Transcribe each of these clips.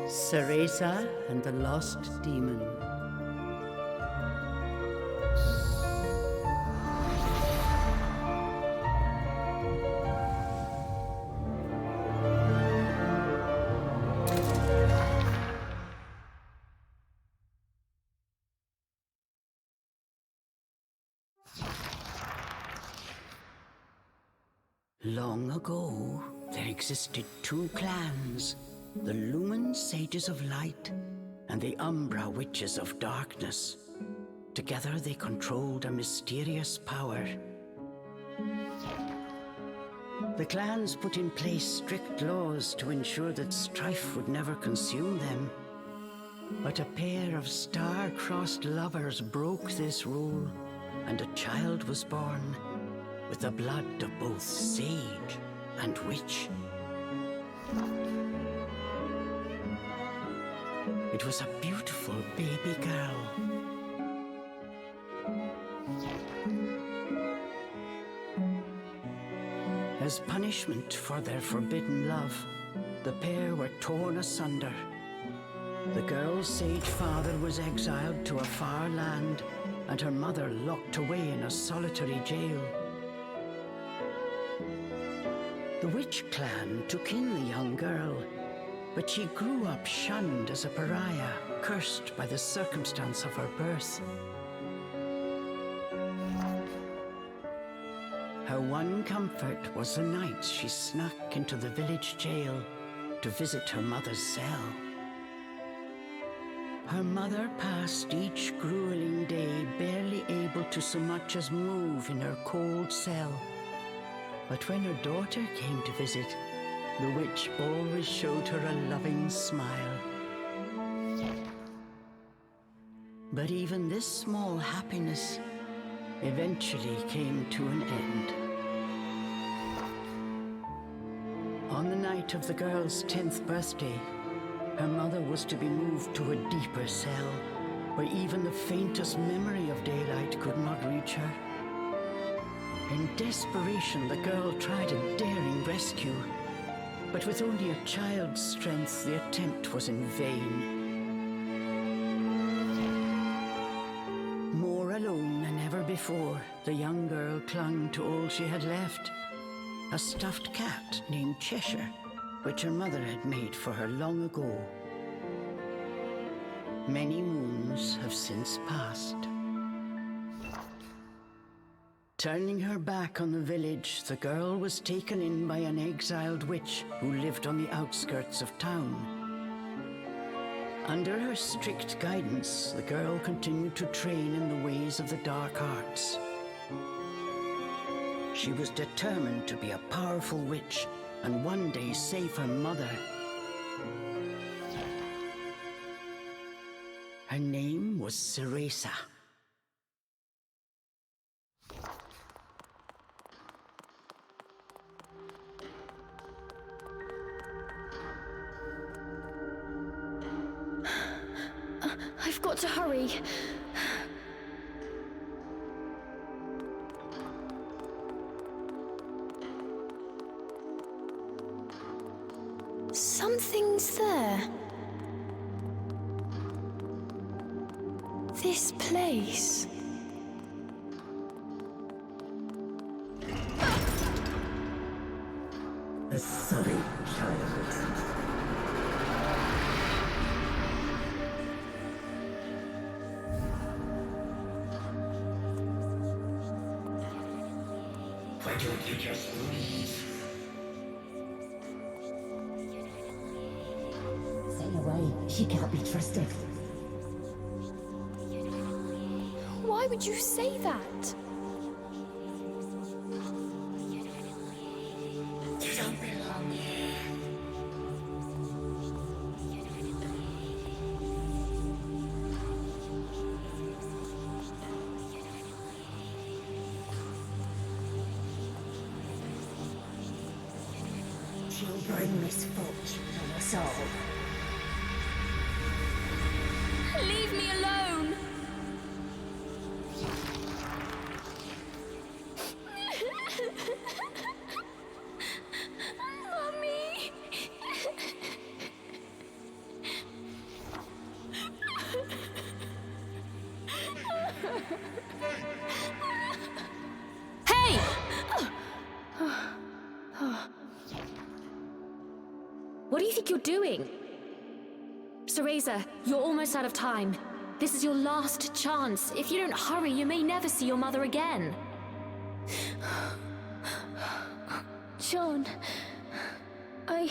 Cereza and the Lost Demon. Long ago, there existed two clans, the Lumen Sages of Light and the Umbra Witches of Darkness. Together they controlled a mysterious power. The clans put in place strict laws to ensure that strife would never consume them. But a pair of star-crossed lovers broke this rule, and a child was born with the blood of both sage and witch. It was a beautiful baby girl. As punishment for their forbidden love, the pair were torn asunder. The girl's sage father was exiled to a far land, and her mother locked away in a solitary jail. The witch clan took in the young girl, but she grew up shunned as a pariah, cursed by the circumstance of her birth. Her one comfort was the nights she snuck into the village jail to visit her mother's cell. Her mother passed each grueling day barely able to so much as move in her cold cell. But when her daughter came to visit, the witch always showed her a loving smile. But even this small happiness eventually came to an end. On the night of the girl's 10th birthday, her mother was to be moved to a deeper cell, where even the faintest memory of daylight could not reach her. In desperation, the girl tried a daring rescue, but with only a child's strength, the attempt was in vain. More alone than ever before, the young girl clung to all she had left, a stuffed cat named Cheshire, which her mother had made for her long ago. Many moons have since passed. Turning her back on the village, the girl was taken in by an exiled witch who lived on the outskirts of town. Under her strict guidance, the girl continued to train in the ways of the dark arts. She was determined to be a powerful witch and one day save her mother. Her name was Cereza. I've got to hurry. Something's there. This place. A sorry child. Why don't you just leave? Stay away. She can't be trusted. Why would you say that? You don't belong here. She'll bring misfortune on us all. Leave me alone! think you're doing? Cereza, you're almost out of time. This is your last chance. If you don't hurry, you may never see your mother again. John, I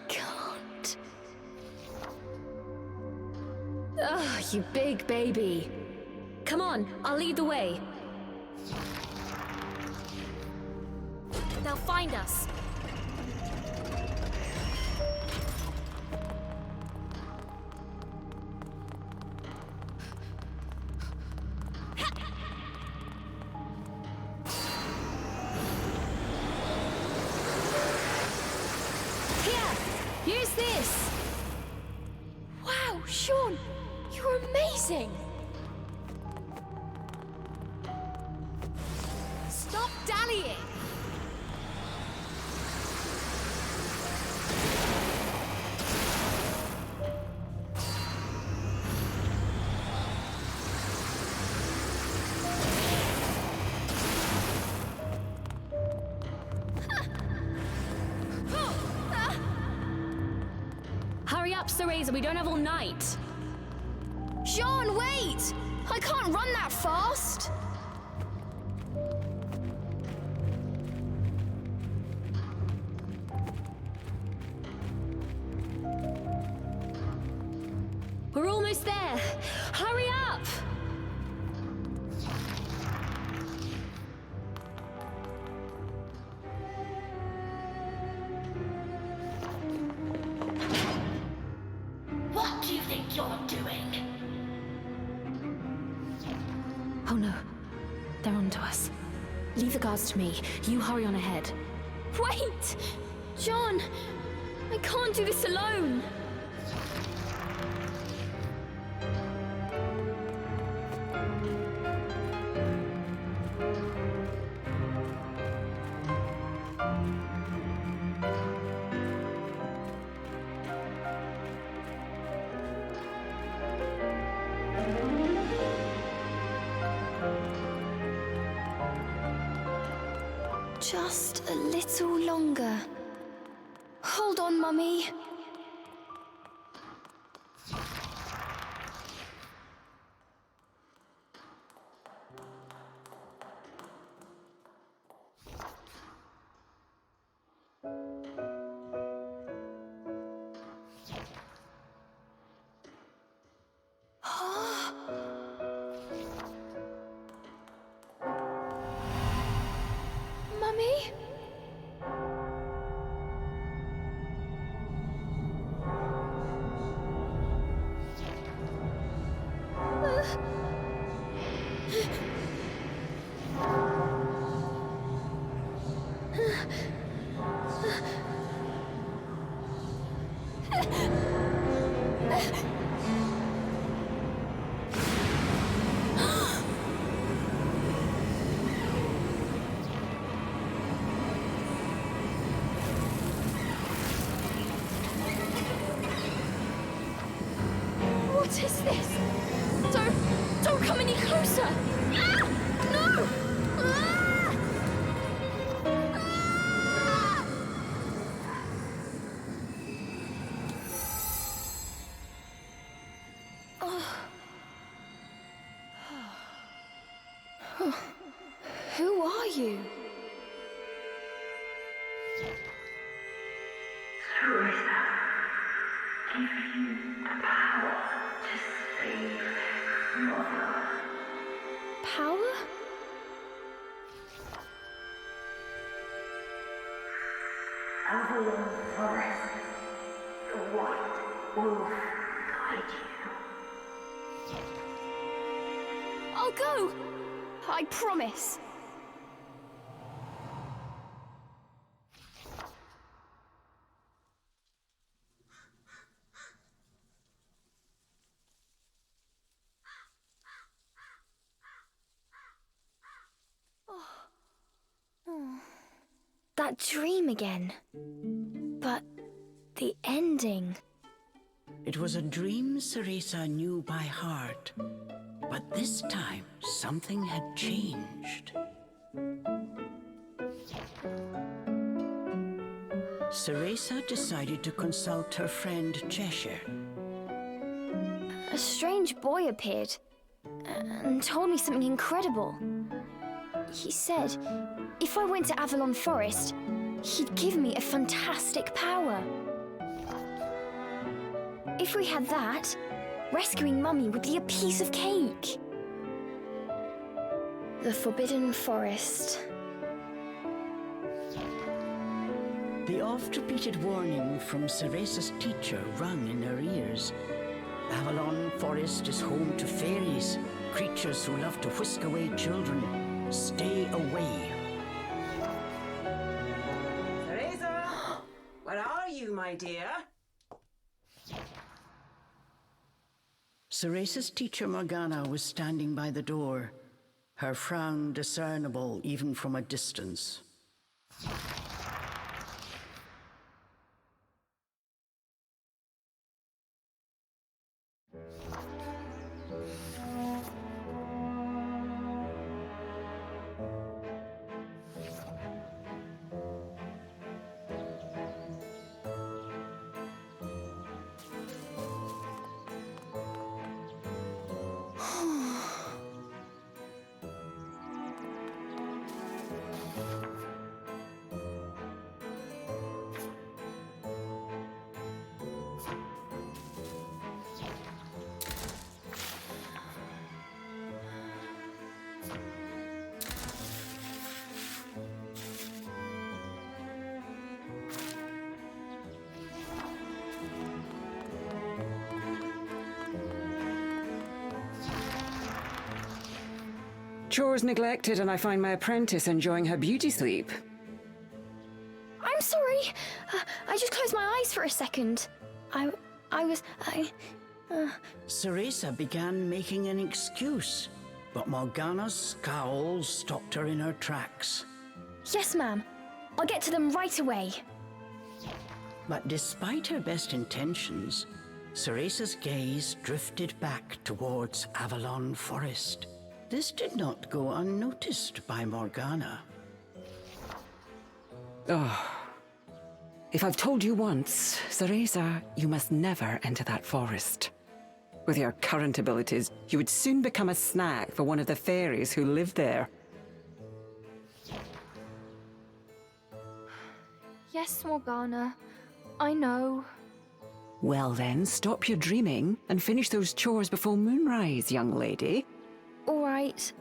can't. Ugh, you big baby. Come on, I'll lead the way. They'll find us. Use this! Wow, Sean, you're amazing! Stop dallying! Hurry up, Cereza, we don't have all night. Sean, wait! I can't run that fast! We're almost there. Hurry up! What do you think you're doing? Oh no, they're onto us. Leave the guards to me. You hurry on ahead. Wait! John, I can't do this alone! Just a little longer. Hold on, Mummy. Mummy? What is this? Don't come any closer! Ah! No! Ah! Ah! Who are you? Cereza, give you the power to save Mother. Power? Avalon Forest, the White Wolf guide you. I'll go! I promise. That dream again. But the ending. It was a dream Cereza knew by heart, but this time something had changed. Cereza decided to consult her friend Cheshire. A strange boy appeared and told me something incredible. He said if I went to Avalon Forest, he'd give me a fantastic power. If we had that, rescuing Mummy would be a piece of cake. The Forbidden Forest. The oft-repeated warning from Cereza's teacher rung in her ears. Avalon Forest is home to fairies, creatures who love to whisk away children. Stay away. Cereza! Where are you, my dear? Cereza's teacher Morgana was standing by the door, her frown discernible even from a distance. Chores neglected, and I find my apprentice enjoying her beauty sleep. I'm sorry. I just closed my eyes for a second. Cereza began making an excuse, but Morgana's scowl stopped her in her tracks. Yes, ma'am. I'll get to them right away. But despite her best intentions, Cereza's gaze drifted back towards Avalon Forest. This did not go unnoticed by Morgana. If I've told you once, Cereza, you must never enter that forest. With your current abilities, you would soon become a snack for one of the fairies who live there. Yes, Morgana. I know. Well then, stop your dreaming and finish those chores before moonrise, young lady. All right.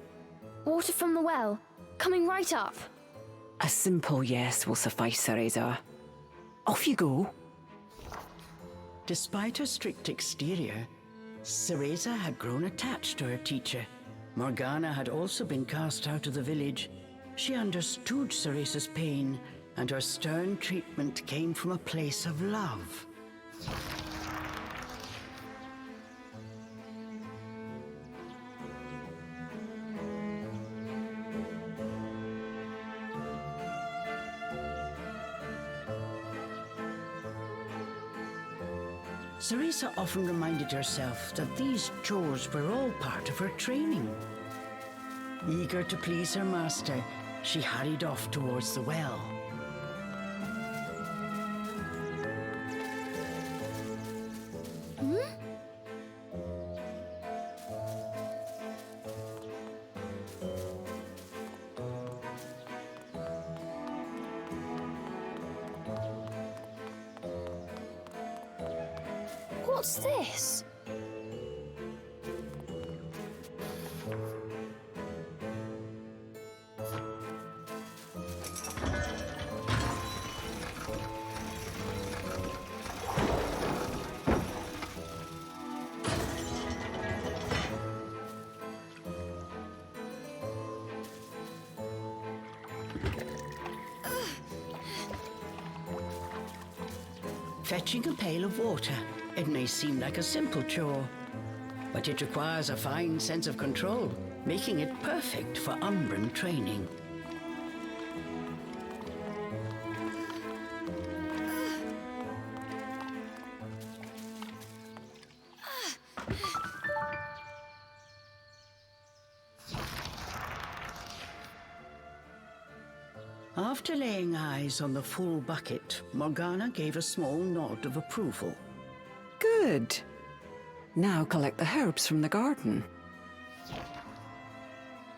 Water from the well. Coming right up. A simple yes will suffice, Cereza. Off you go. Despite her strict exterior, Cereza had grown attached to her teacher. Morgana had also been cast out of the village. She understood Cereza's pain, and her stern treatment came from a place of love. Cereza often reminded herself that these chores were all part of her training. Eager to please her master, she hurried off towards the well. What's this? Fetching a pail of water. It may seem like a simple chore, but it requires a fine sense of control, making it perfect for Umbran training. After laying eyes on the full bucket, Morgana gave a small nod of approval. Good. Now collect the herbs from the garden.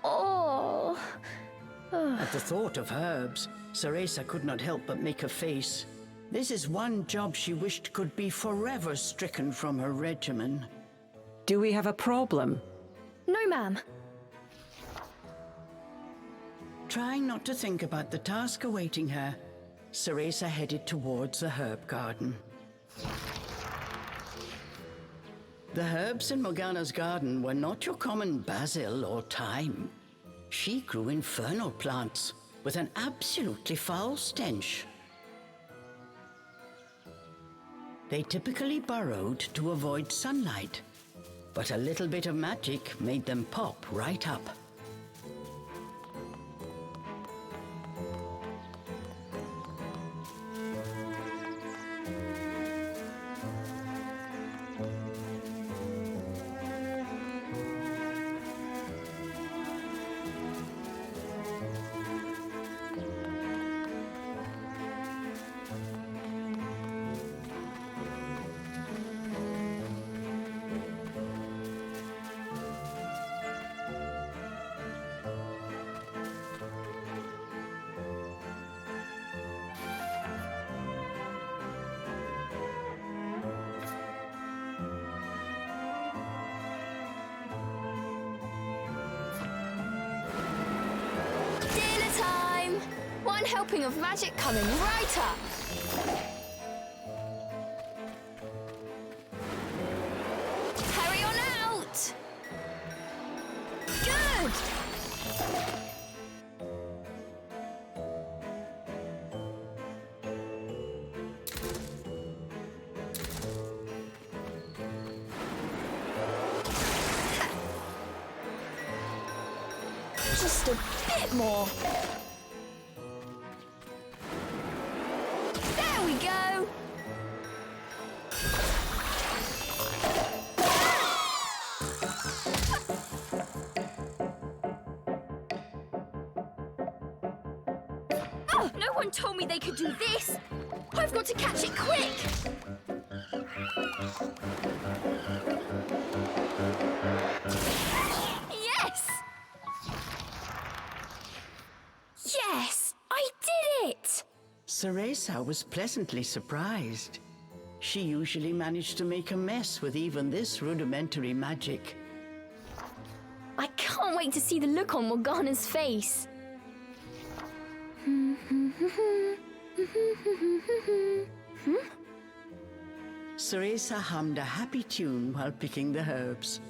Oh. At the thought of herbs, Cereza could not help but make a face. This is one job she wished could be forever stricken from her regimen. Do we have a problem? No, ma'am. Trying not to think about the task awaiting her, Cereza headed towards the herb garden. The herbs in Morgana's garden were not your common basil or thyme. She grew infernal plants with an absolutely foul stench. They typically burrowed to avoid sunlight, but a little bit of magic made them pop right up. Dinner time! One helping of magic coming right up. Hurry on out! Good! Just a bit more. There we go. Oh, no one told me they could do this. I've got to catch it quick. Yes! Yes! I did it! Cereza was pleasantly surprised. She usually managed to make a mess with even this rudimentary magic. I can't wait to see the look on Morgana's face. Cereza hummed a happy tune while picking the herbs.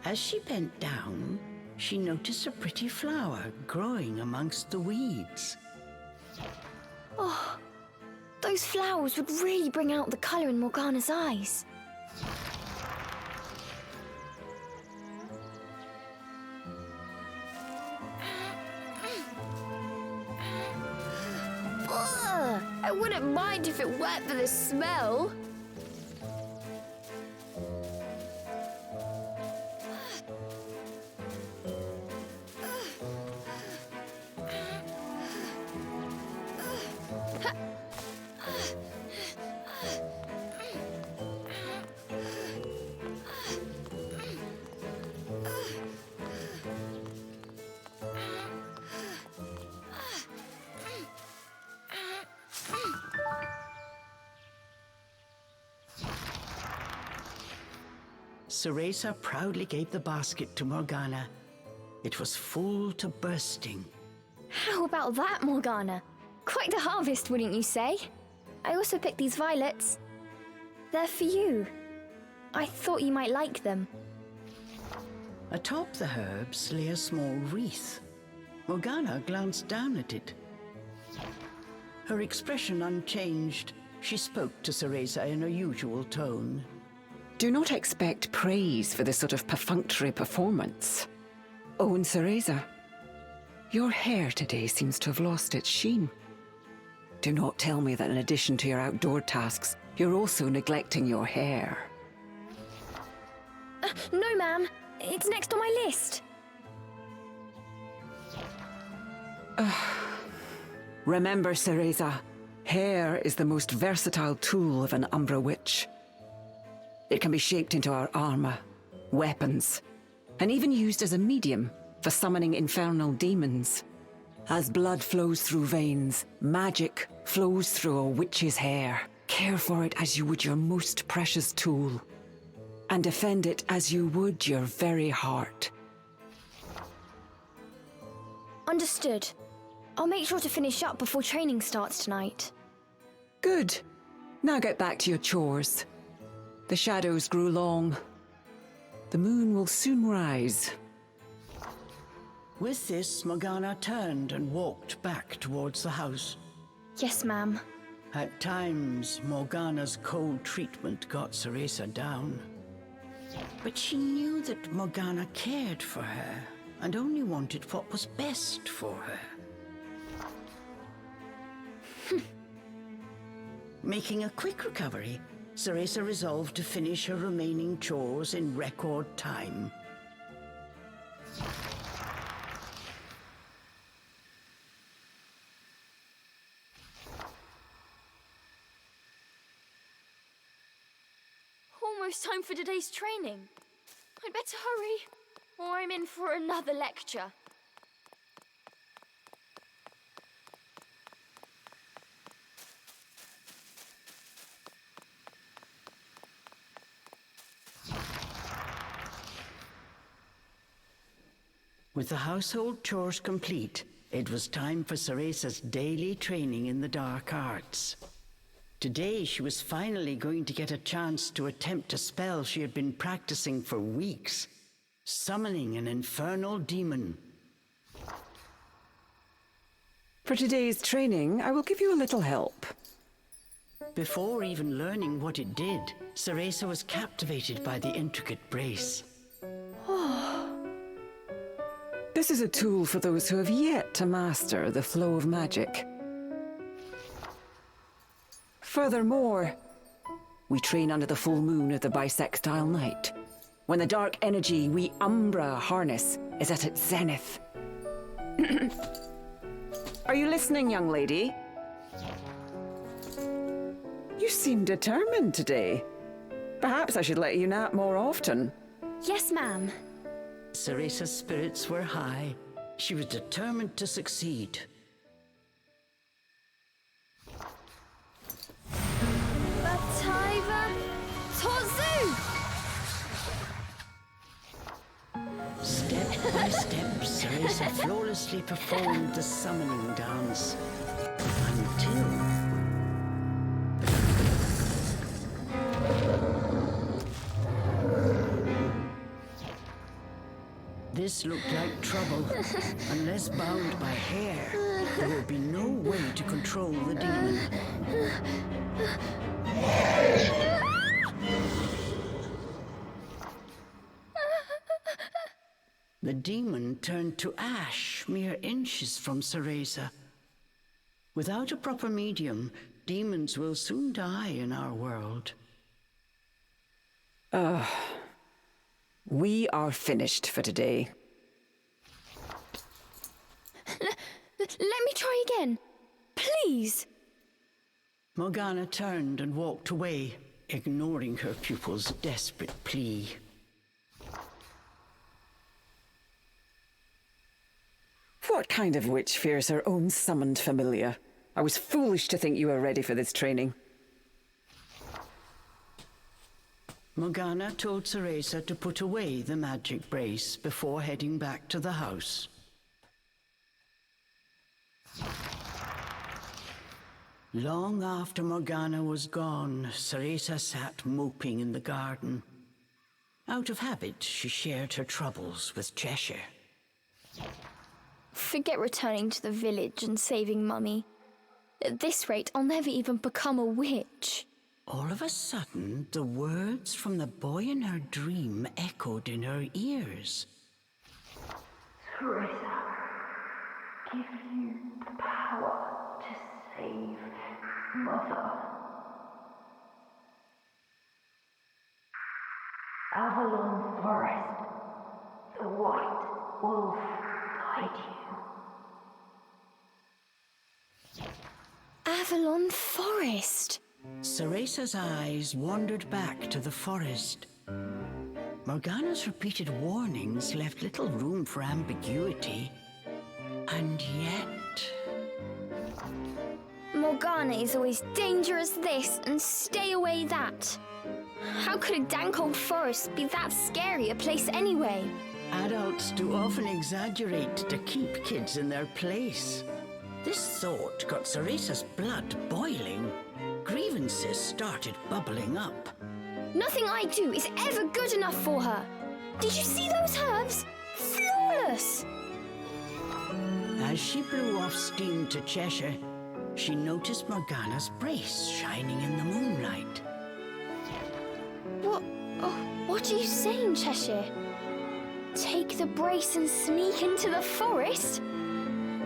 As she bent down, she noticed a pretty flower growing amongst the weeds. Oh, those flowers would really bring out the colour in Morgana's eyes. Ugh, I wouldn't mind if it weren't for the smell. Cereza proudly gave the basket to Morgana. It was full to bursting. How about that, Morgana? Quite a harvest, wouldn't you say? I also picked these violets. They're for you. I thought you might like them. Atop the herbs lay a small wreath. Morgana glanced down at it. Her expression unchanged, she spoke to Cereza in her usual tone. Do not expect praise for this sort of perfunctory performance. Oh, and Cereza, your hair today seems to have lost its sheen. Do not tell me that in addition to your outdoor tasks, you're also neglecting your hair. No, ma'am. It's next on my list. Remember, Cereza, hair is the most versatile tool of an Umbra witch. It can be shaped into our armor, weapons, and even used as a medium for summoning infernal demons. As blood flows through veins, magic flows through a witch's hair. Care for it as you would your most precious tool, and defend it as you would your very heart. Understood. I'll make sure to finish up before training starts tonight. Good. Now get back to your chores. The shadows grew long. The moon will soon rise. With this, Morgana turned and walked back towards the house. Yes, ma'am. At times, Morgana's cold treatment got Cereza down. But she knew that Morgana cared for her and only wanted what was best for her. Making a quick recovery, Cereza resolved to finish her remaining chores in record time. Almost time for today's training. I'd better hurry, or I'm in for another lecture. With the household chores complete, it was time for Cereza's daily training in the dark arts. Today, she was finally going to get a chance to attempt a spell she had been practicing for weeks, summoning an infernal demon. For today's training, I will give you a little help. Before even learning what it did, Cereza was captivated by the intricate brace. This is a tool for those who have yet to master the flow of magic. Furthermore, we train under the full moon of the bisextile night, when the dark energy we Umbra harness is at its zenith. Are you listening, young lady? You seem determined today. Perhaps I should let you nap more often. Yes, ma'am. Cereza's spirits were high. She was determined to succeed. Bataiva Tozu! Step by step, Cereza flawlessly performed the summoning dance. Until... This looked like trouble. Unless bound by hair, there would be no way to control the demon. The demon turned to ash mere inches from Cereza. Without a proper medium, demons will soon die in our world. We are finished for today. Let me try again. Please. Morgana turned and walked away, ignoring her pupil's desperate plea. What kind of witch fears her own summoned familiar? I was foolish to think you were ready for this training. Morgana told Cereza to put away the magic brace before heading back to the house. Long after Morgana was gone, Cereza sat moping in the garden. Out of habit, she shared her troubles with Cheshire. Forget returning to the village and saving Mummy. At this rate, I'll never even become a witch. All of a sudden, the words from the boy in her dream echoed in her ears. Cereza, give you the power to save Mother. Avalon Forest, the White Wolf guide you. Avalon Forest. Cereza's eyes wandered back to the forest. Morgana's repeated warnings left little room for ambiguity. And yet... Morgana is always dangerous this and stay away that. How could a dank old forest be that scary a place anyway? Adults do often exaggerate to keep kids in their place. This thought got Cereza's blood boiling. Grievances started bubbling up. Nothing I do is ever good enough for her. Did you see those herbs? Flawless! As she blew off steam to Cheshire, she noticed Morgana's brace shining in the moonlight. What are you saying, Cheshire? Take the brace and sneak into the forest?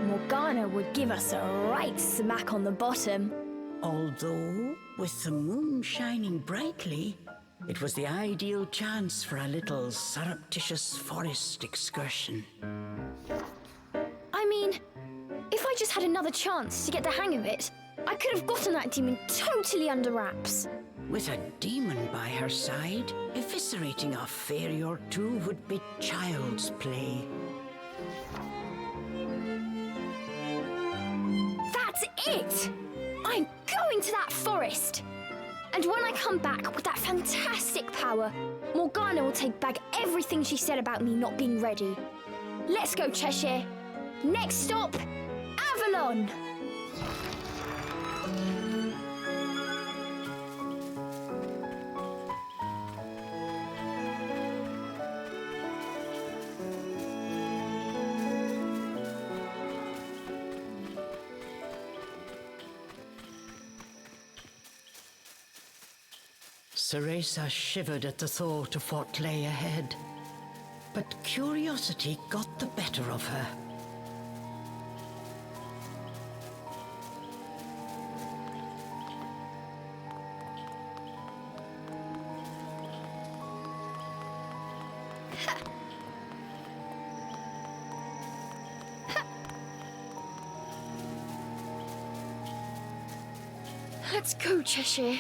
Morgana would give us a right smack on the bottom. Although, with the moon shining brightly, it was the ideal chance for a little surreptitious forest excursion. I mean, if I just had another chance to get the hang of it, I could have gotten that demon totally under wraps. With a demon by her side, eviscerating a fairy or two would be child's play. That's it! I'm going to that forest! And when I come back with that fantastic power, Morgana will take back everything she said about me not being ready. Let's go, Cheshire. Next stop, Avalon! Cereza shivered at the thought of what lay ahead, but curiosity got the better of her. Let's go, Cheshire.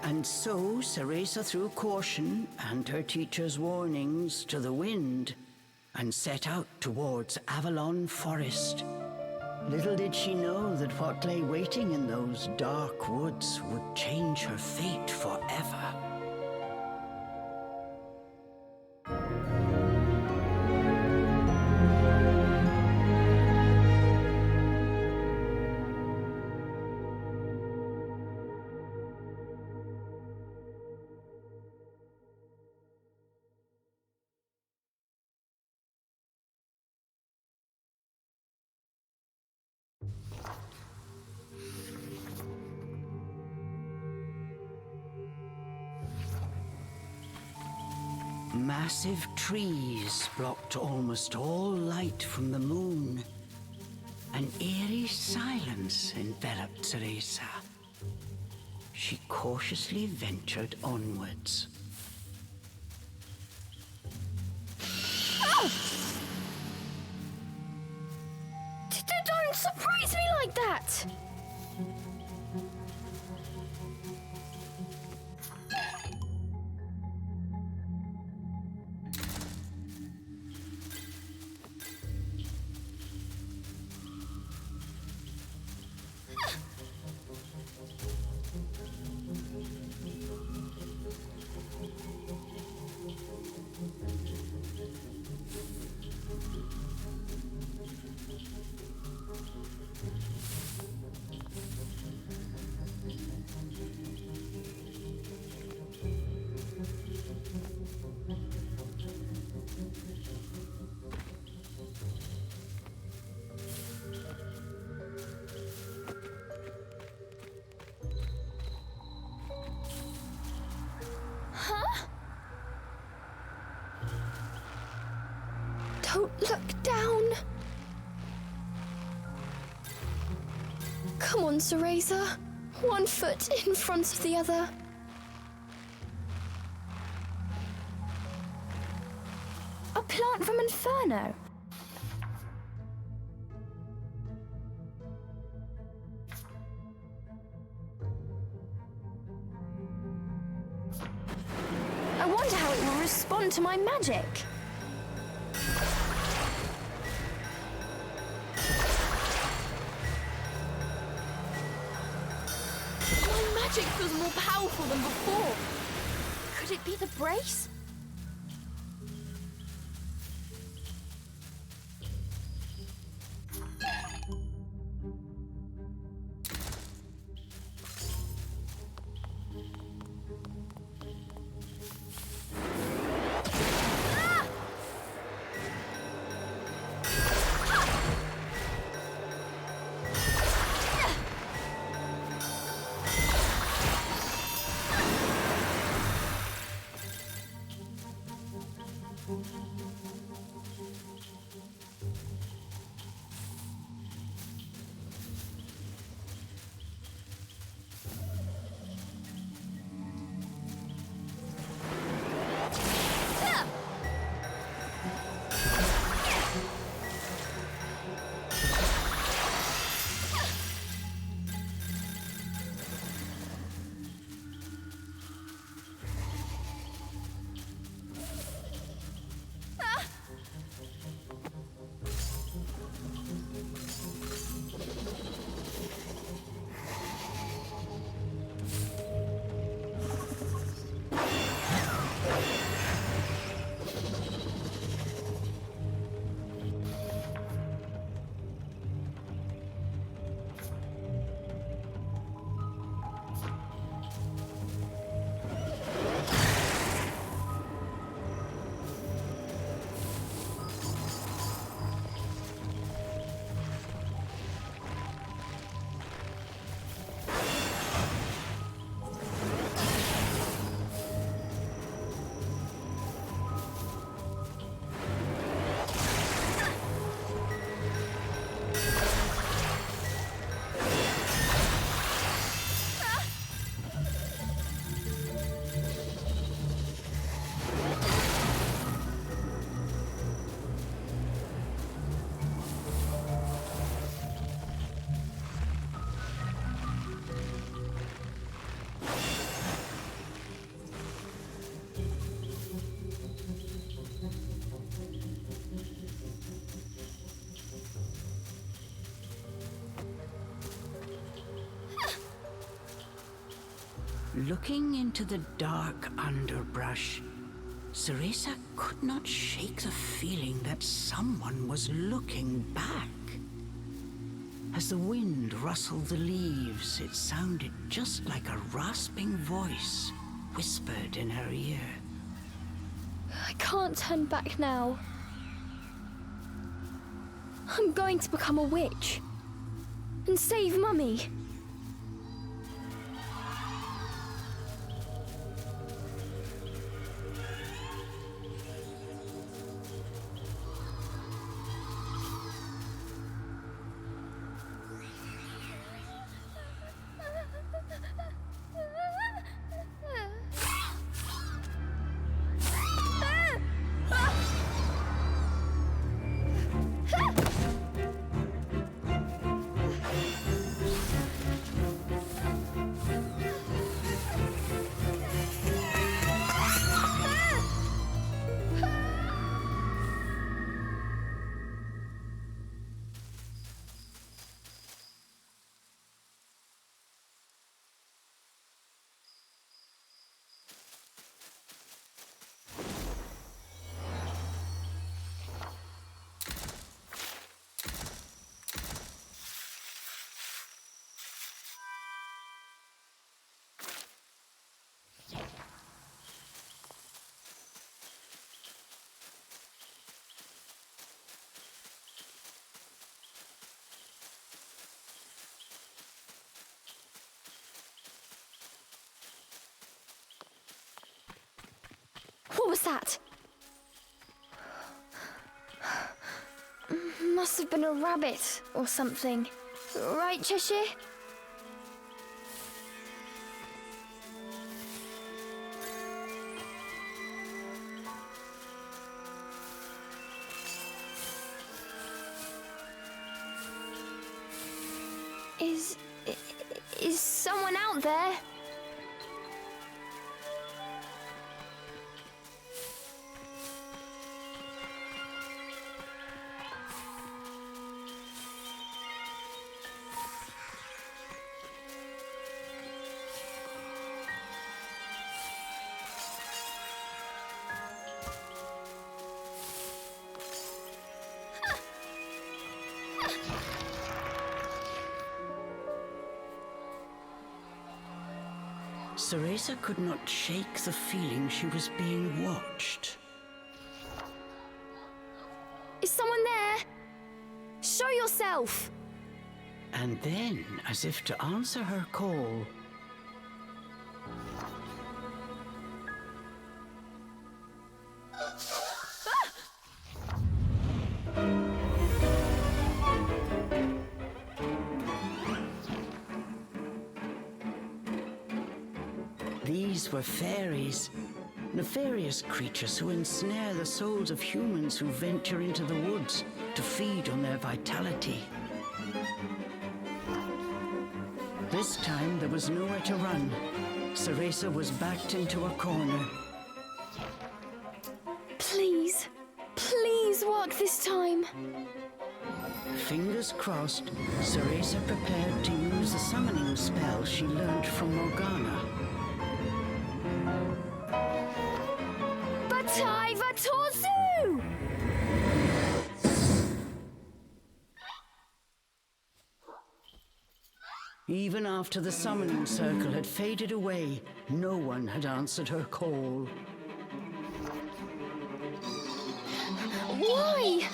And so Cereza threw caution and her teacher's warnings to the wind and set out towards Avalon Forest. Little did she know that what lay waiting in those dark woods would change her fate forever. Massive trees blocked almost all light from the moon. An eerie silence enveloped Cereza. She cautiously ventured onwards. Don't surprise me like that! Don't look down. Come on, Cereza. One foot in front of the other. A plant from Inferno. I wonder how it will respond to my magic. My magic feels more powerful than before. Could it be the brace? Looking into the dark underbrush, Cereza could not shake the feeling that someone was looking back. As the wind rustled the leaves, it sounded just like a rasping voice whispered in her ear. I can't turn back now. I'm going to become a witch and save Mummy. What was that? Must have been a rabbit or something. Right, Cheshire? Is someone out there? Cereza could not shake the feeling she was being watched. Is someone there? Show yourself! And then, as if to answer her call, these were fairies, nefarious creatures who ensnare the souls of humans who venture into the woods to feed on their vitality. This time there was nowhere to run. Cereza was backed into a corner. Please, please work this time. Fingers crossed, Cereza prepared to use a summoning spell she learned from Morgana. Batai Vatorzu! Even after the summoning circle had faded away, no one had answered her call. Why?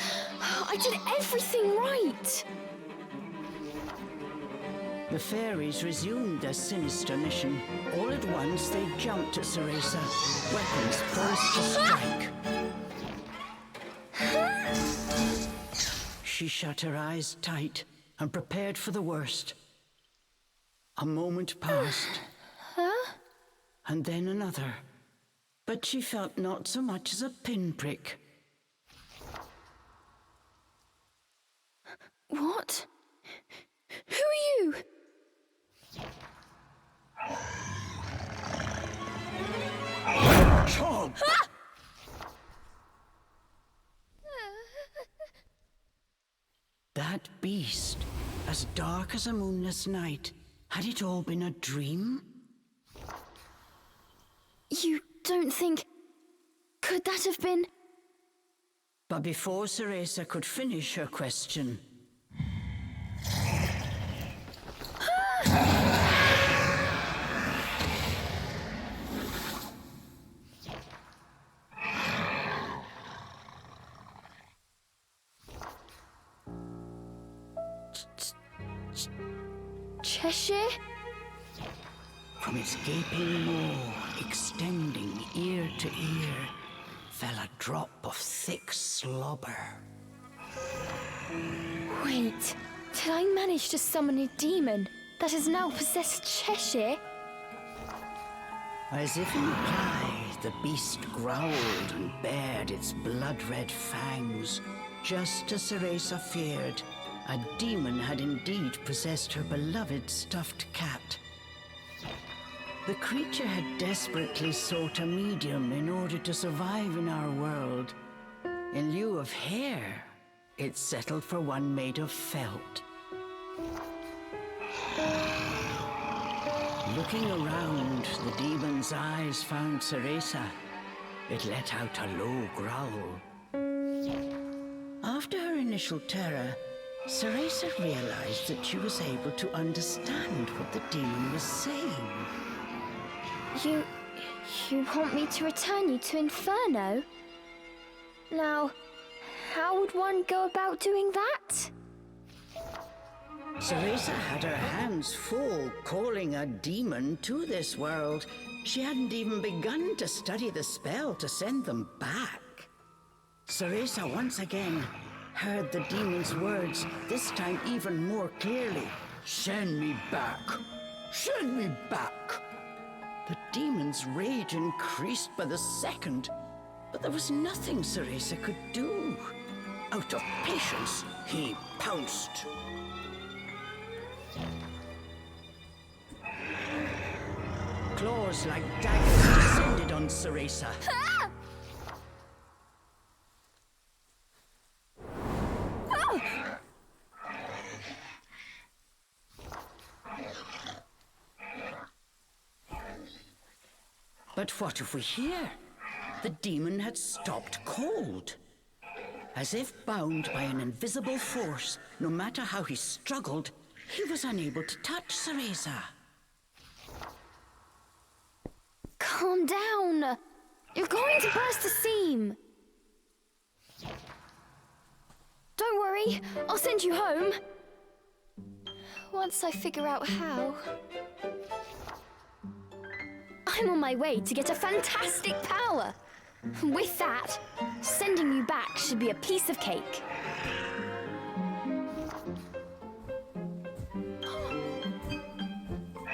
I did everything right. The fairies resumed their sinister mission. All at once, they jumped at Cereza, weapons poised to strike. She shut her eyes tight and prepared for the worst. A moment passed, and then another, but she felt not so much as a pinprick. What? Who are you? Chomp! That beast, as dark as a moonless night, had it all been a dream? You don't think... Could that have been... But before Cereza could finish her question... Cheshire? From its gaping maw, extending ear to ear, fell a drop of thick slobber. Wait, did I manage to summon a demon that has now possessed Cheshire? As if in reply, the beast growled and bared its blood-red fangs. Just as Cereza feared, a demon had indeed possessed her beloved stuffed cat. The creature had desperately sought a medium in order to survive in our world. In lieu of hair, it settled for one made of felt. Looking around, the demon's eyes found Cereza. It let out a low growl. After her initial terror, Cereza realized that she was able to understand what the demon was saying. You want me to return you to Inferno? Now, how would one go about doing that? Cereza had her hands full calling a demon to this world. She hadn't even begun to study the spell to send them back. Cereza once again heard the demon's words, this time even more clearly. Send me back! Send me back! The demon's rage increased by the second, but there was nothing Cereza could do. Out of patience, he pounced. claws like daggers descended on Cereza. But what of we hear? The demon had stopped cold. As if bound by an invisible force, no matter how he struggled, he was unable to touch Cereza. Calm down. You're going to burst the seam. Don't worry, I'll send you home. Once I figure out how. I'm on my way to get a fantastic power. With that, sending you back should be a piece of cake.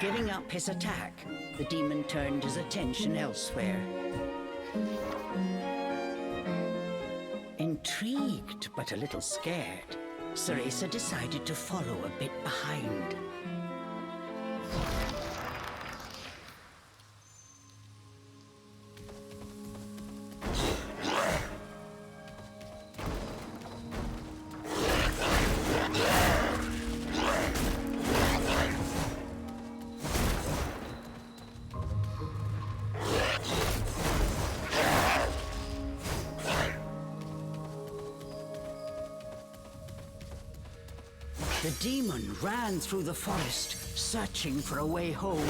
Giving up his attack, the demon turned his attention elsewhere. Intrigued, but a little scared, Cereza decided to follow a bit behind. The demon ran through the forest, searching for a way home.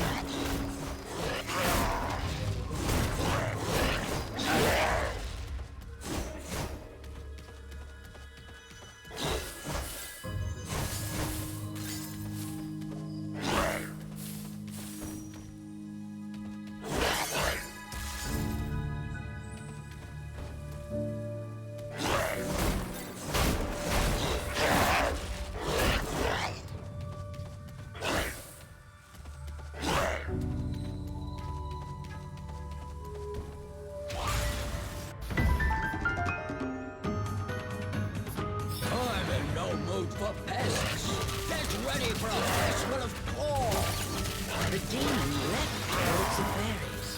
For pests, get ready for a festival of claw! The demon leapt towards the fairies.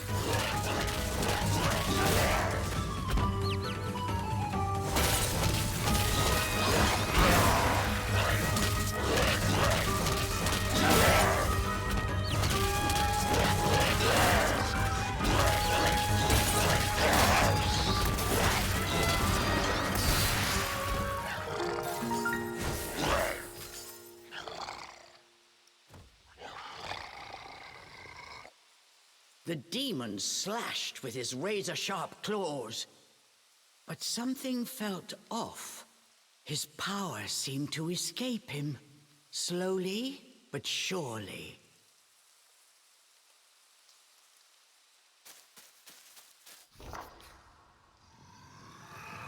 The demon slashed with his razor-sharp claws. But something felt off. His power seemed to escape him, slowly but surely.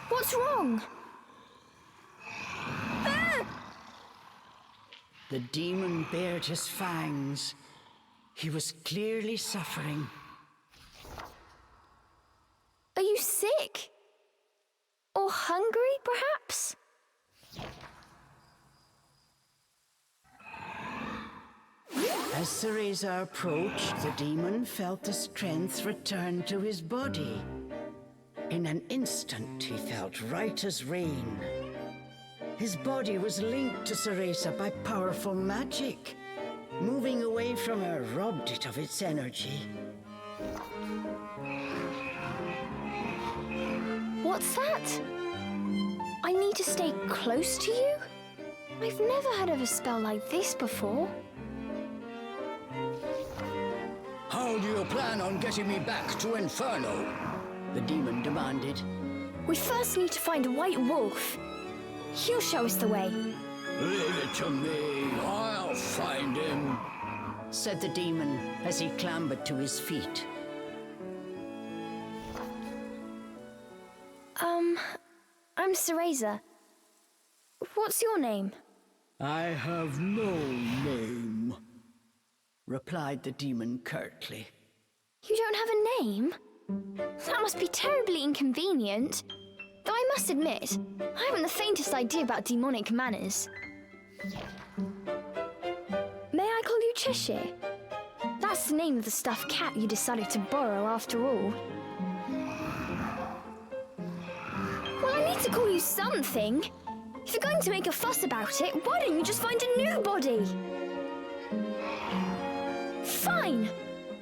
What's wrong? The demon bared his fangs. He was clearly suffering. Are you sick? Or hungry, perhaps? As Cereza approached, the demon felt the strength return to his body. In an instant, he felt right as rain. His body was linked to Cereza by powerful magic. Moving away from her robbed it of its energy. What's that? I need to stay close to you? I've never heard of a spell like this before. How do you plan on getting me back to Inferno? The demon demanded. We first need to find a white wolf. He'll show us the way. Leave it to me. I'll find him, said the demon as he clambered to his feet. I'm Cereza. What's your name? I have no name, replied the demon curtly. You don't have a name? That must be terribly inconvenient. Though I must admit, I haven't the faintest idea about demonic manners. May I call you Cheshire? That That's the name of the stuffed cat you decided to borrow after all. Well, I need to call you something. If you're going to make a fuss about it, why don't you just find a new body? Fine.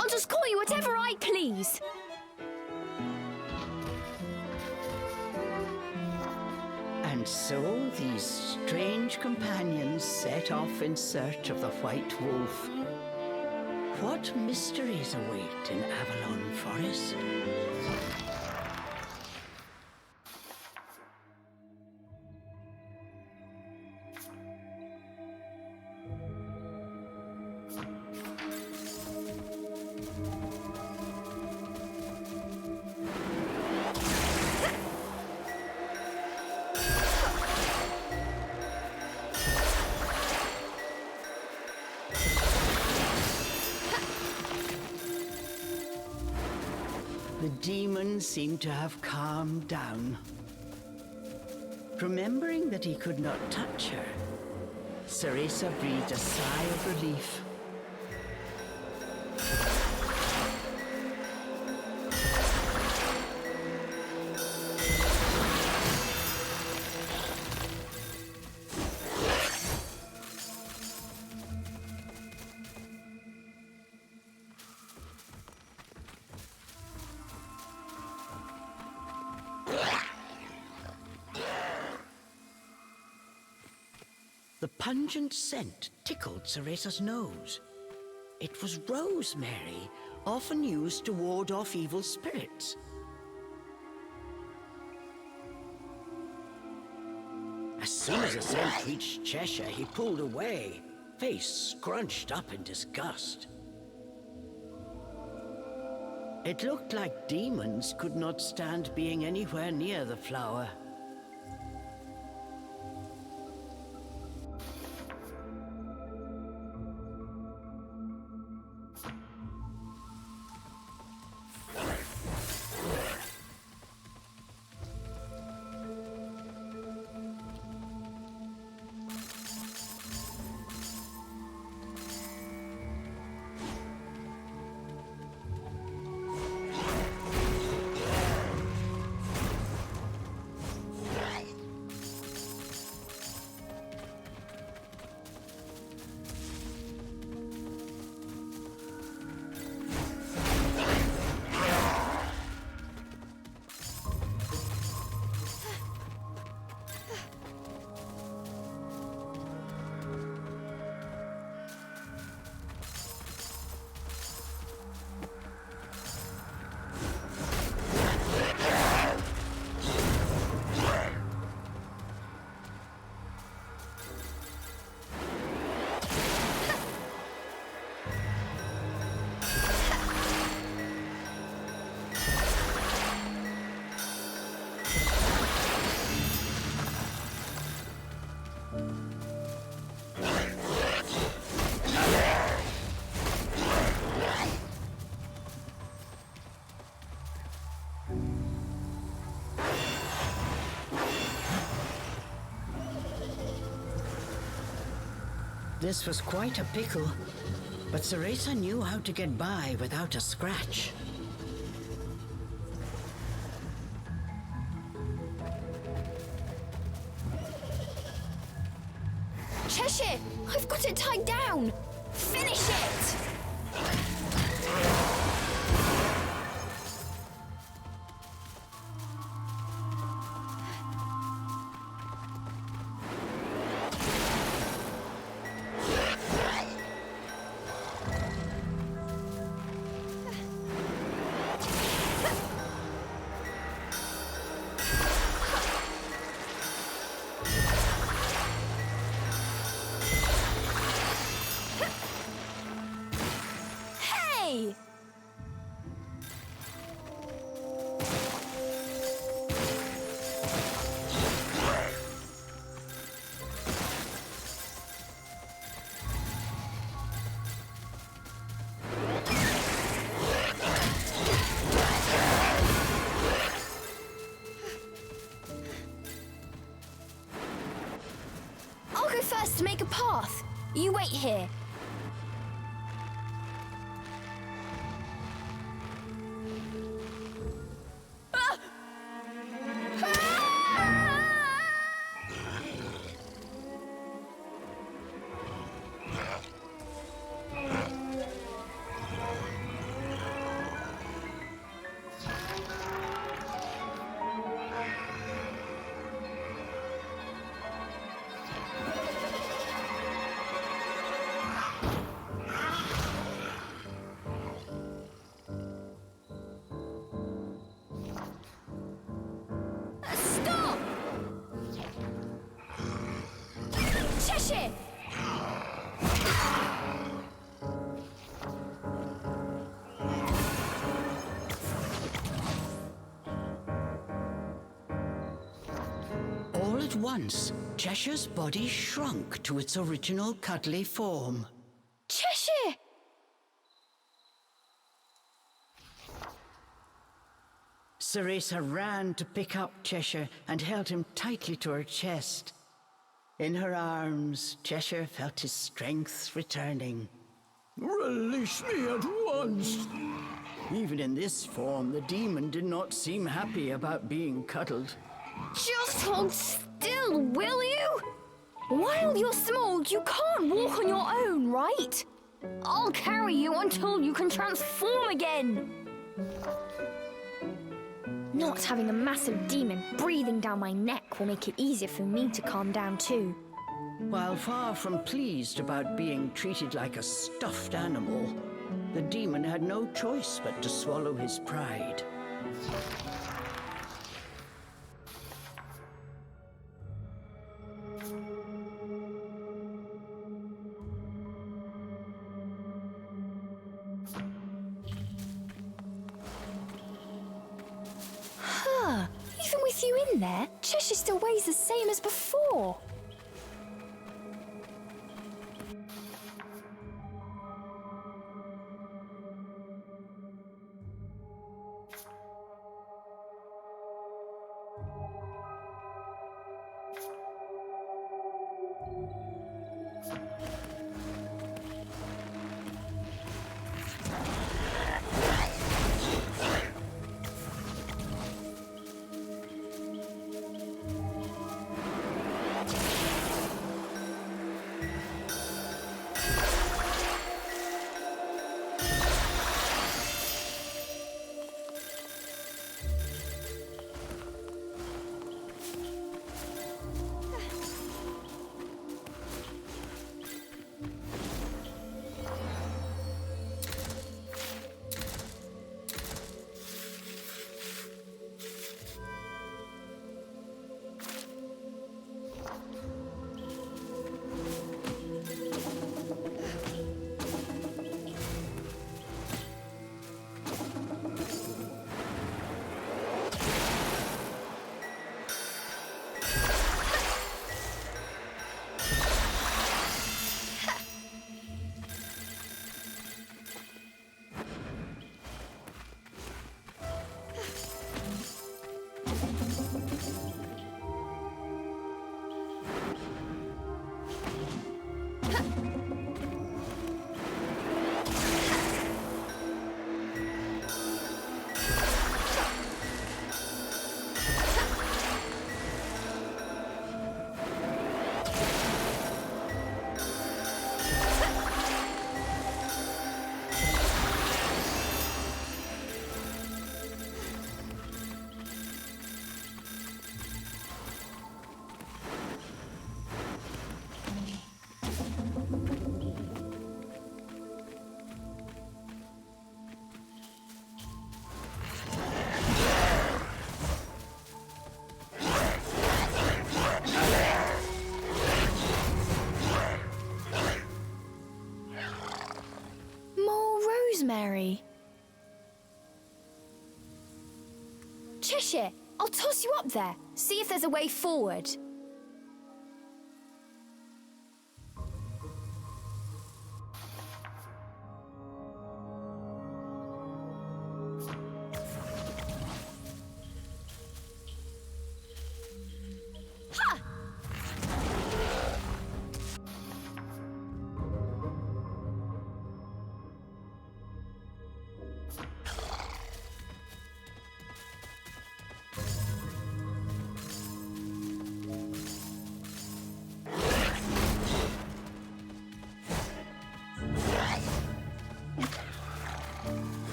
I'll just call you whatever I please. And so these strange companions set off in search of the White Wolf. What mysteries await in Avalon Forest? The demon seemed to have calmed down. Remembering that he could not touch her, Cereza breathed a sigh of relief. The pungent scent tickled Cereza's nose. It was rosemary, often used to ward off evil spirits. As soon as the scent reached Cheshire, he pulled away, face scrunched up in disgust. It looked like demons could not stand being anywhere near the flower. This was quite a pickle, but Cereza knew how to get by without a scratch. Cheshire, I've got it tied down. Finish it! I'll go first to make a path. You wait here. Cheshire! All at once, Cheshire's body shrunk to its original cuddly form. Cheshire! Cereza ran to pick up Cheshire and held him tightly to her chest. In her arms, Cheshire felt his strength returning. Release me at once! Even in this form, the demon did not seem happy about being cuddled. Just hold still, will you? While you're small, you can't walk on your own, right? I'll carry you until you can transform again. Not having a massive demon breathing down my neck will make it easier for me to calm down too. While far from pleased about being treated like a stuffed animal, the demon had no choice but to swallow his pride. Even with you in there, Cheshire still weighs the same as before. Rosemary. Cheshire, I'll toss you up there. See if there's a way forward.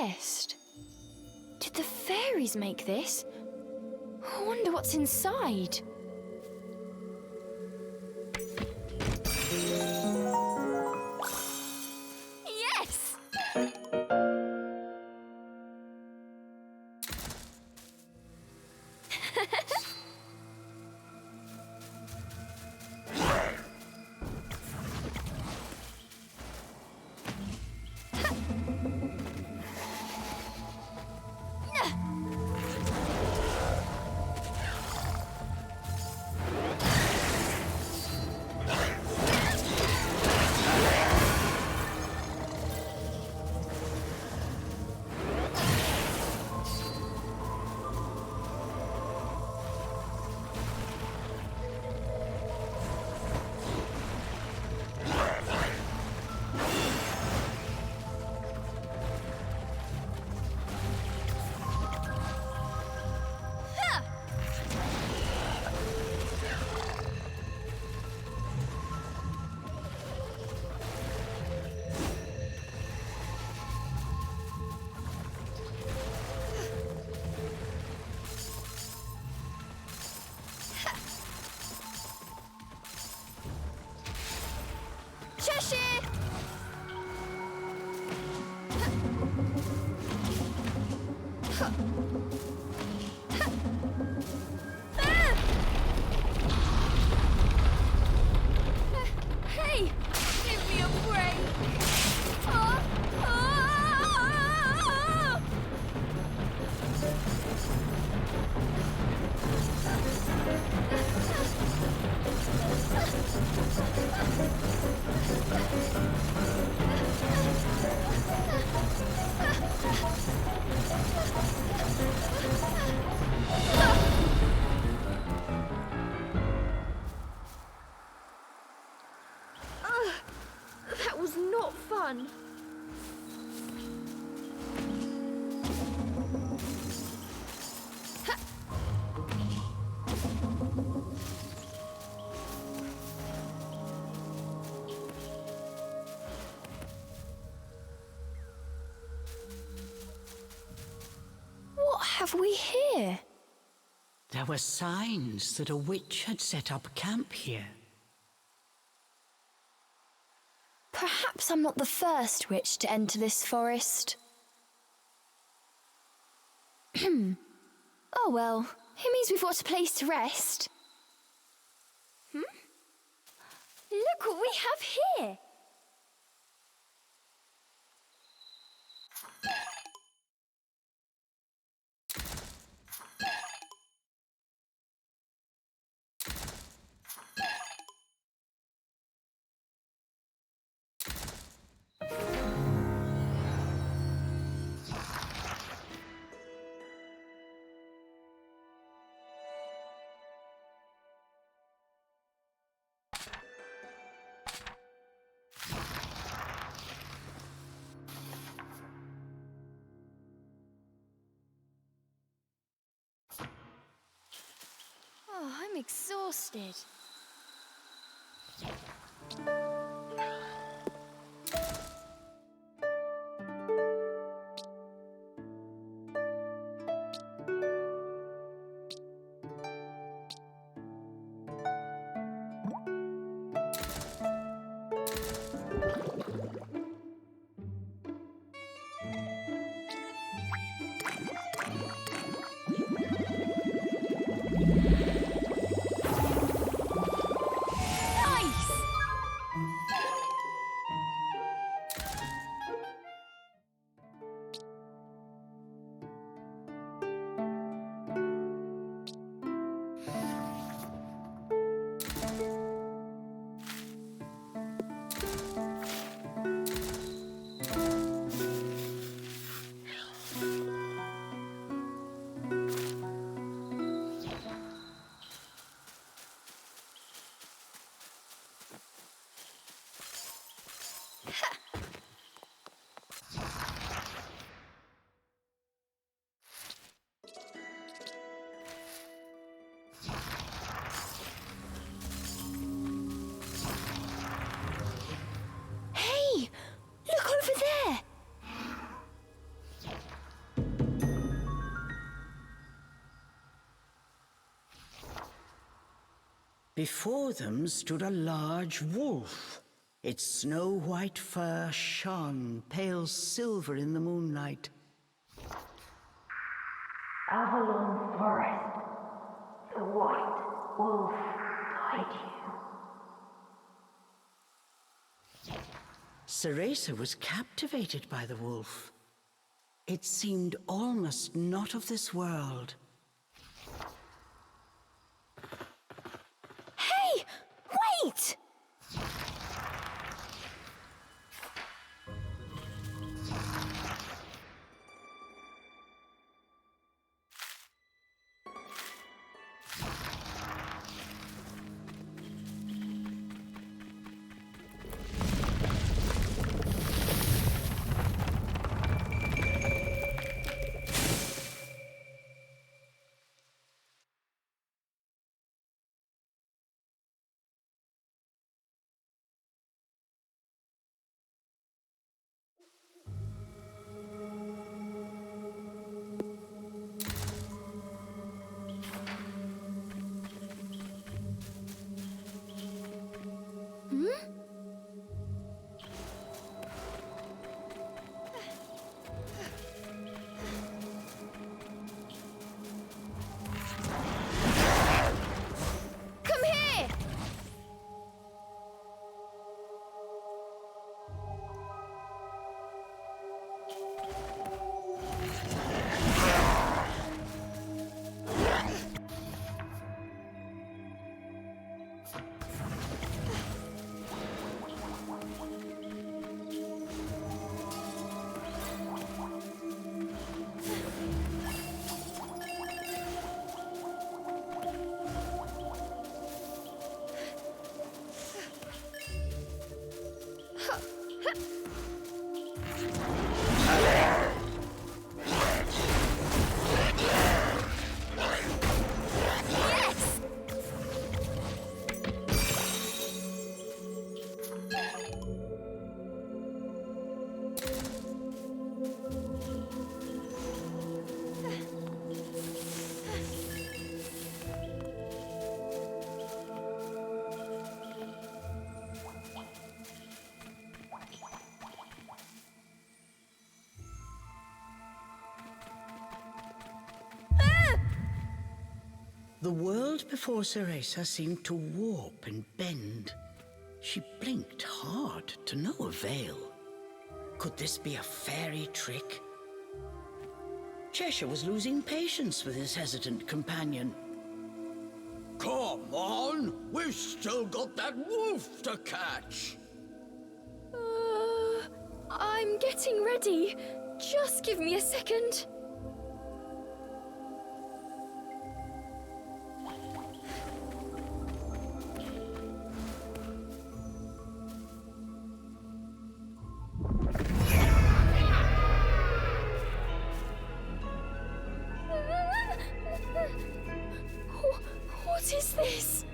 chest. Did the fairies make this? I wonder what's inside. Yes! Cheshire! Hey! Give me a break! Ah! Ah! That was not fun. What have we here? There were signs that a witch had set up camp here. Perhaps I'm not the first witch to enter this forest. Oh well, it means we've got a place to rest. Look what we have here! Oh, I'm exhausted. Before them stood a large wolf. Its snow-white fur shone pale silver in the moonlight. Avalon Forest. The white wolf guide you. Cereza was captivated by the wolf. It seemed almost not of this world. Hey! Wait! Come here! The world before Cereza seemed to warp and bend. She blinked hard to no avail. Could this be a fairy trick? Cheshire was losing patience with his hesitant companion. Come on! We've still got that wolf to catch! I'm getting ready. Just give me a second. What is this?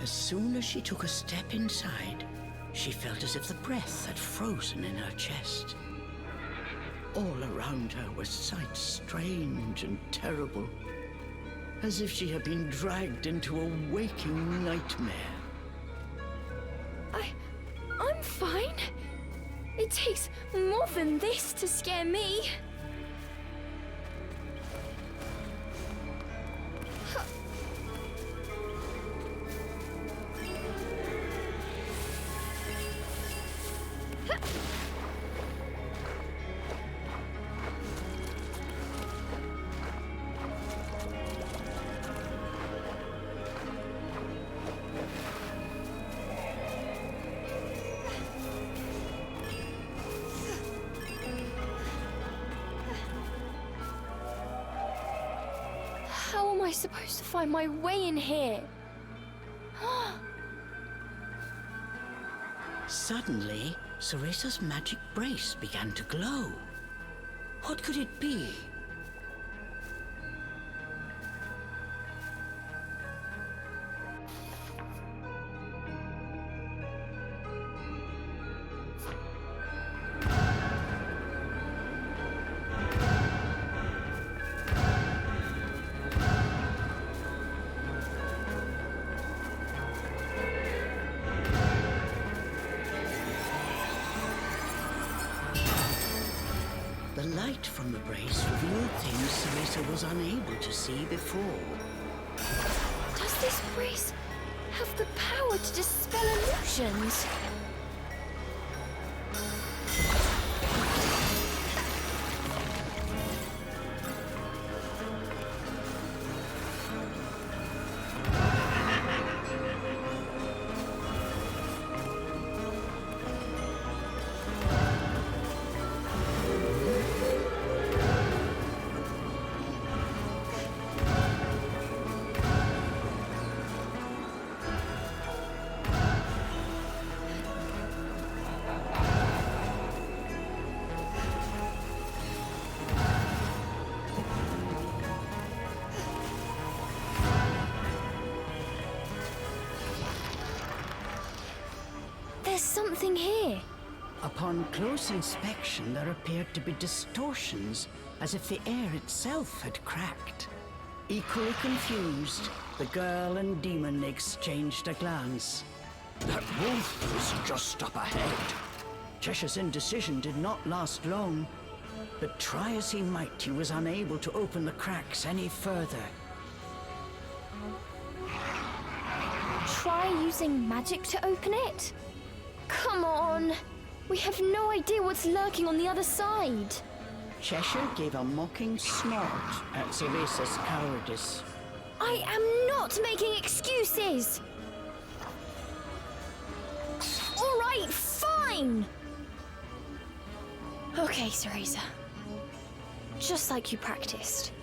As soon as she took a step inside, she felt as if the breath had frozen in her chest. All around her were sights strange and terrible, as if she had been dragged into a waking nightmare. I'm fine. It takes more than this to scare me. How am I supposed to find my way in here? Suddenly, Cereza's magic brace began to glow. What could it be? The light from the brace revealed things Cereza was unable to see before. Does this brace have the power to dispel illusions? There's something here. Upon close inspection, there appeared to be distortions, as if the air itself had cracked. Equally confused, the girl and demon exchanged a glance. That wolf is just up ahead. Cheshire's indecision did not last long, but try as he might, he was unable to open the cracks any further. Try using magic to open it? Come on! We have no idea what's lurking on the other side. Cheshire gave a mocking snort at Cereza's cowardice. I am not making excuses! All right, fine! Okay, Cereza. Just like you practiced.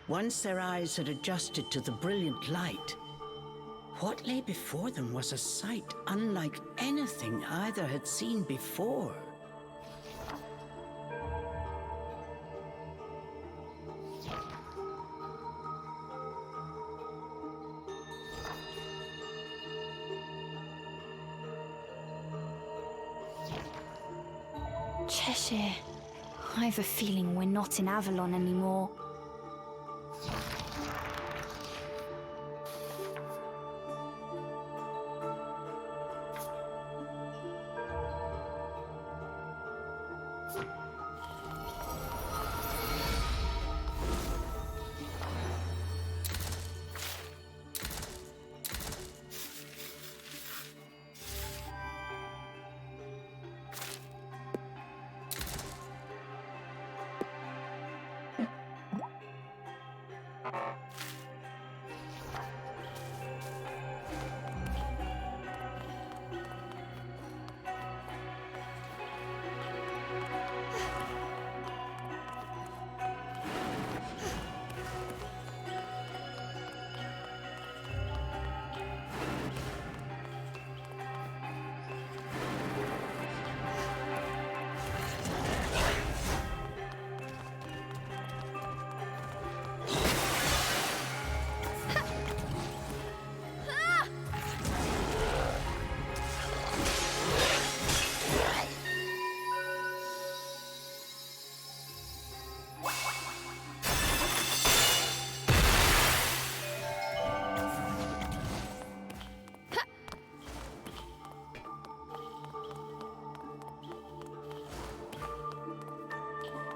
Once their eyes had adjusted to the brilliant light, what lay before them was a sight unlike anything either had seen before. Cheshire, I have a feeling we're not in Avalon anymore.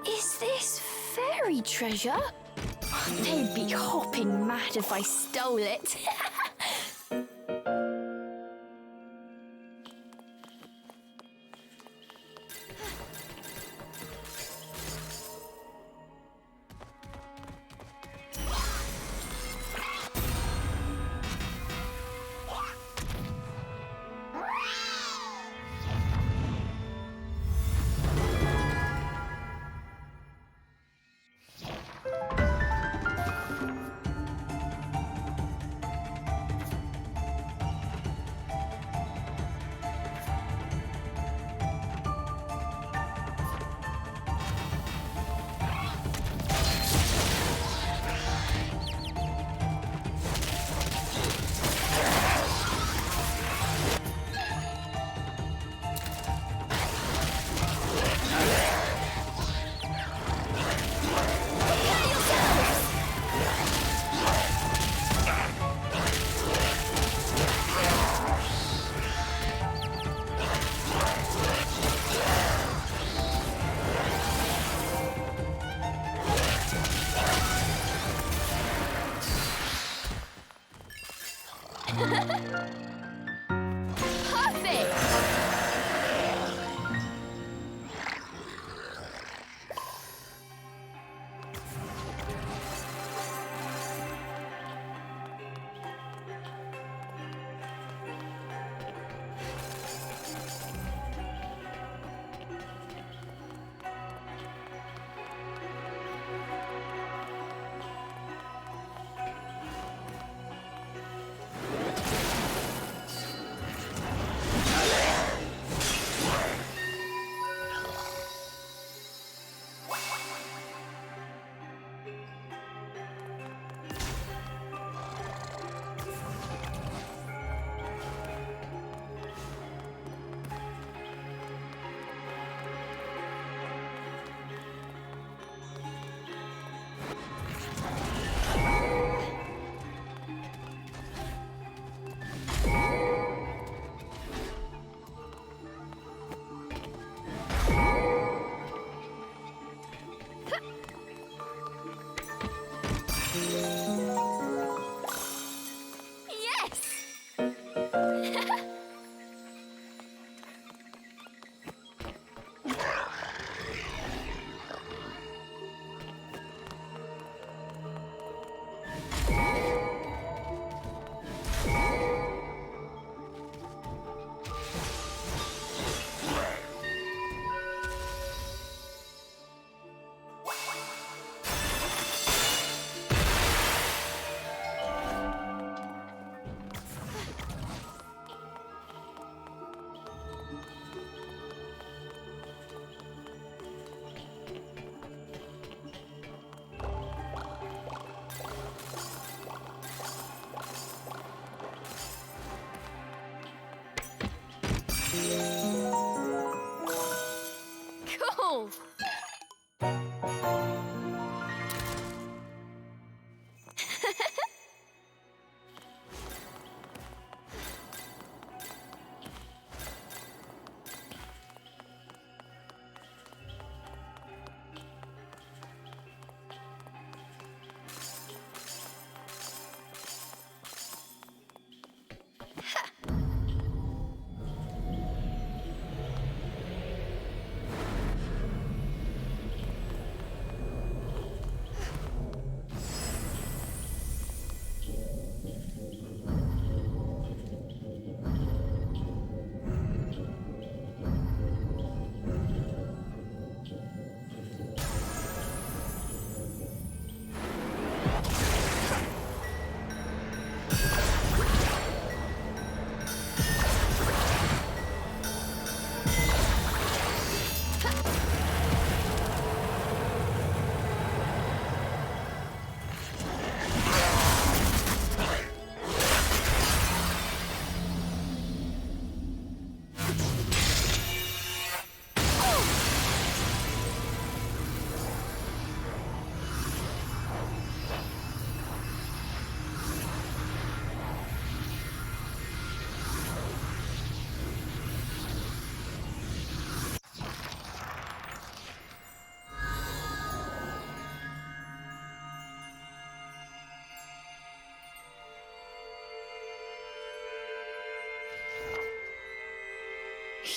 Is this fairy treasure? They'd be hopping mad if I stole it. wolf!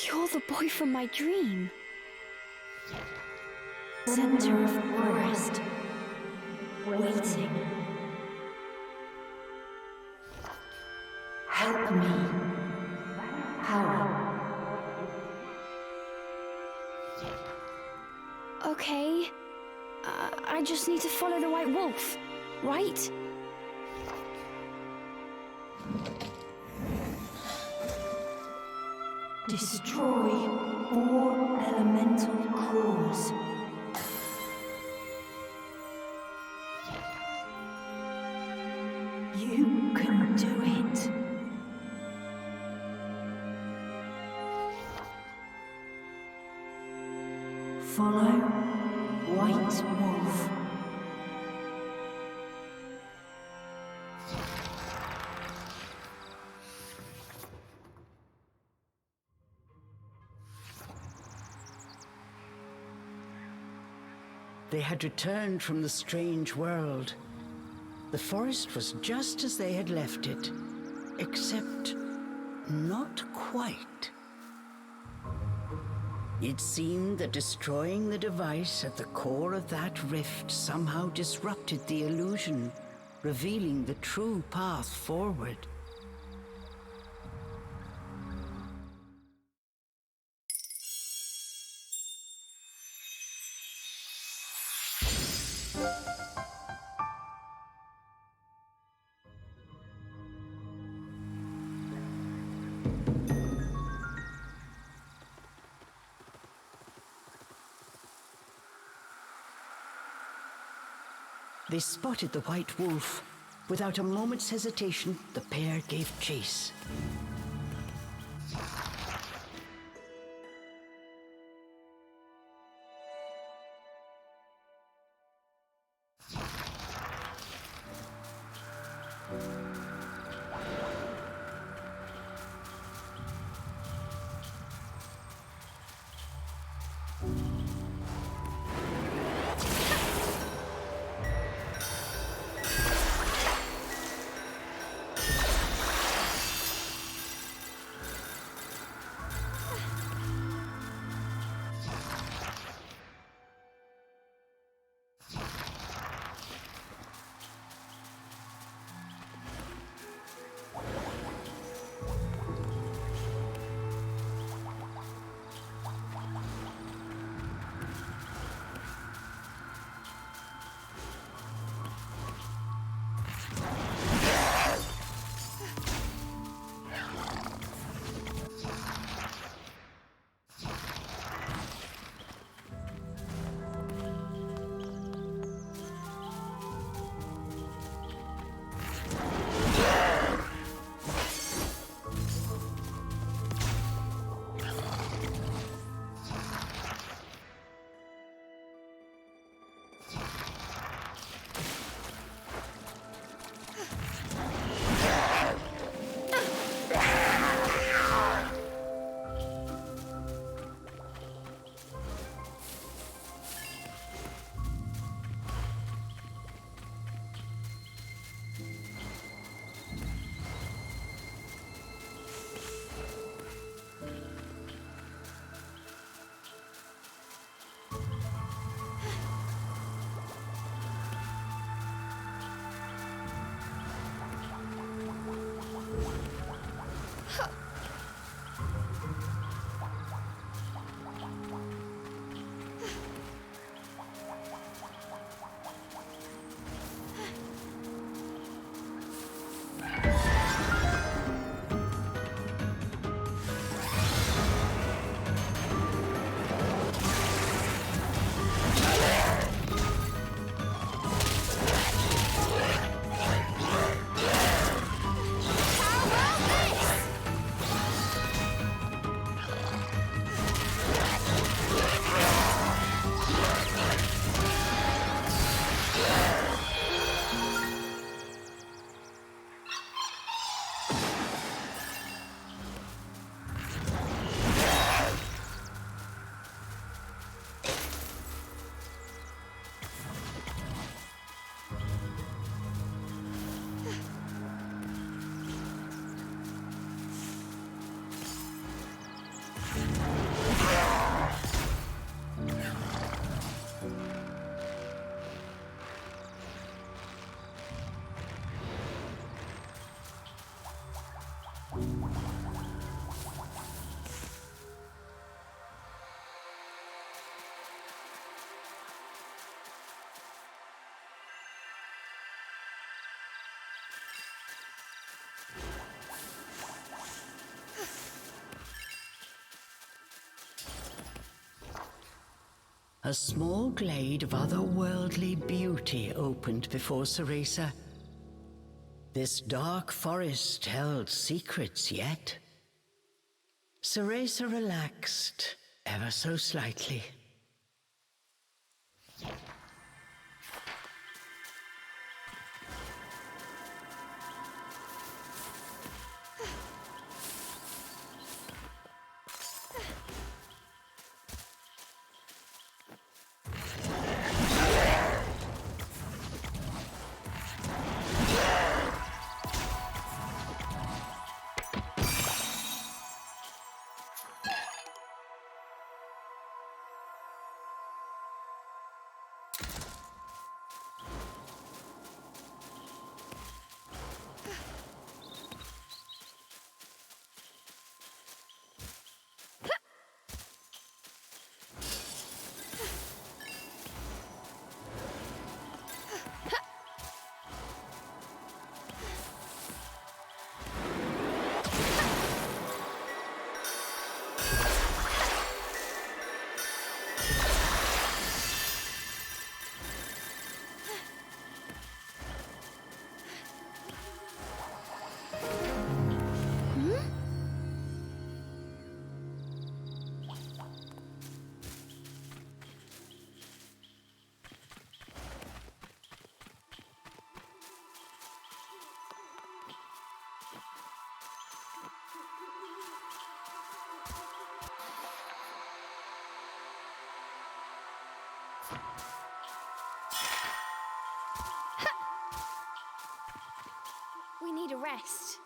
You're the boy from my dream. Center of forest. Waiting. Help me. Hurry. Okay. I just need to follow the white wolf, right? Destroy 4 elemental cores. You can do it. Follow White Wolf. They had returned from the strange world. The forest was just as they had left it, except not quite. It seemed that destroying the device at the core of that rift somehow disrupted the illusion, revealing the true path forward. They spotted the white wolf. Without a moment's hesitation, the pair gave chase. A small glade of otherworldly beauty opened before Cereza. This dark forest held secrets yet. Cereza relaxed, ever so slightly. We need a rest.